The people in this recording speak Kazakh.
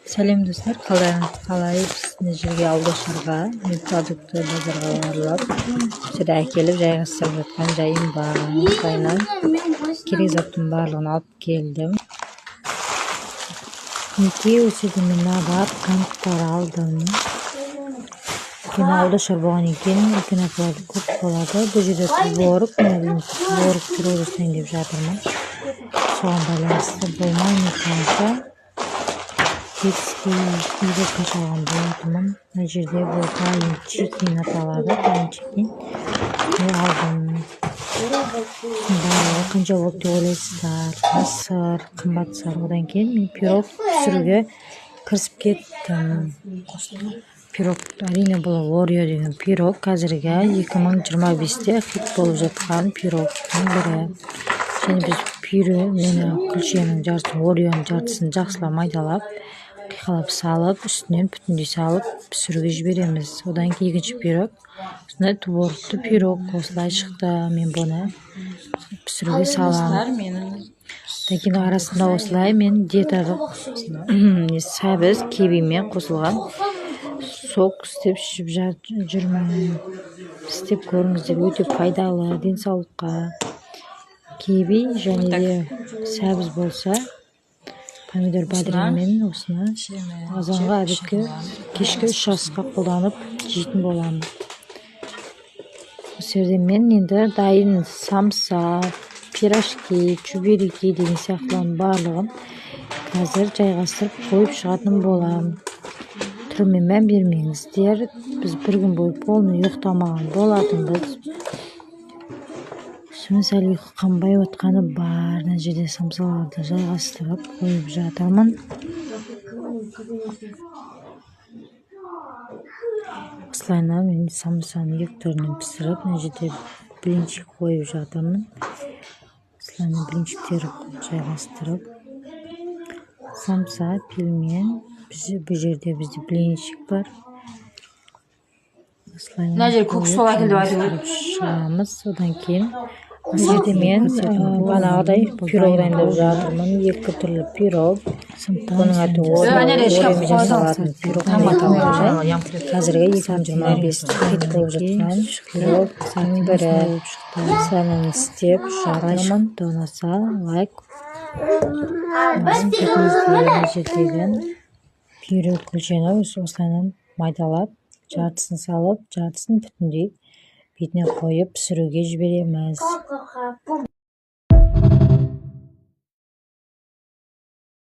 Сәлем достар, қалай біздің жерге ауылдашарға мен продукты базарға барлап сірә әкеліп жайғастырып жатқан жайым бар. Осылайынан керек заттың барлығын алып келдім. Неке осы жерде мен набат қанттар алдым. Ауылдашар болған екен, үлкен апаларды көп болады. Бұл жерде творог, творог түрі жасайын деп жатырмын. Соған байланысты болмай қанша үйде қашалған болатынмын. Мына жерде бұл дайын чекин аталады. Дайын чекин алдым. Барлығы қанша болды деп ойлайсыздар? Мысыр, қымбат сыр. Одан кейін мен пирог пісіруге кірісіп кеттім. Пирог әрине бұл Орео деген пирог. Қазіргі 2025-те хит болып жатқан пирогтың бірі. Және біз күлшенің жартысын, Ореоның жартысын жақсылап майдалап, қиқалап салып, үстінен бүтіндей салып пісіруге жібереміз. Одан кейін екінші пирог, осындай творогты пирог осылай шықты. Мен бұны пісіруге саламын. Одан кейін арасында осылай мен диетада сәбіз кивимен қосылған сок істеп ішіп жүрмін. Істеп көріңіздер, өте пайдалы денсаулыққа. Киви және де сәбіз болса, помидор бадырымен осыны азанға, әдетке, кешкі 3 асқа қолданып жейтін боламын. Осы жерде мен енді дайын самса, пирожки, чуберики деген сияқтылардың барлығын қазір жайғастырып қойып шығатын боламын. Түрімен мән бермеңіздер. Біз бір күн бойы полный ұйықтамаған болатынбыз. Сәл ұйқы қанбай отқаны бар. Мына жерде самсаларды жайғастырып қойып жатырмын. Осылайынан мен самсаны екі түрінен пісіріп, мына жерде блинчик қойып жатырмын. Осылайынан блинчиктерді жайғастырып, самса, пельмен, бұл жерде бізде блинчик бар. Мына жер көкшетау әкеліп айтып шығамыз. Одан кейін осы жерде мен бағанағыдай пирог дайындап жатырмын. 2 түрлі пирог. Бұның аты Ореомен жасалатын пирог деп аталады. Қазіргі 2025-те хит болып жатқан пирогтың бірі. Осылайынан істеп жатырмын. Ұнаса лайк. Мына жердегі пирог күлшені осылайынан майдалап, жартысын салып, жартысын бүтіндей бетіне қойып пісіруге жібереміз.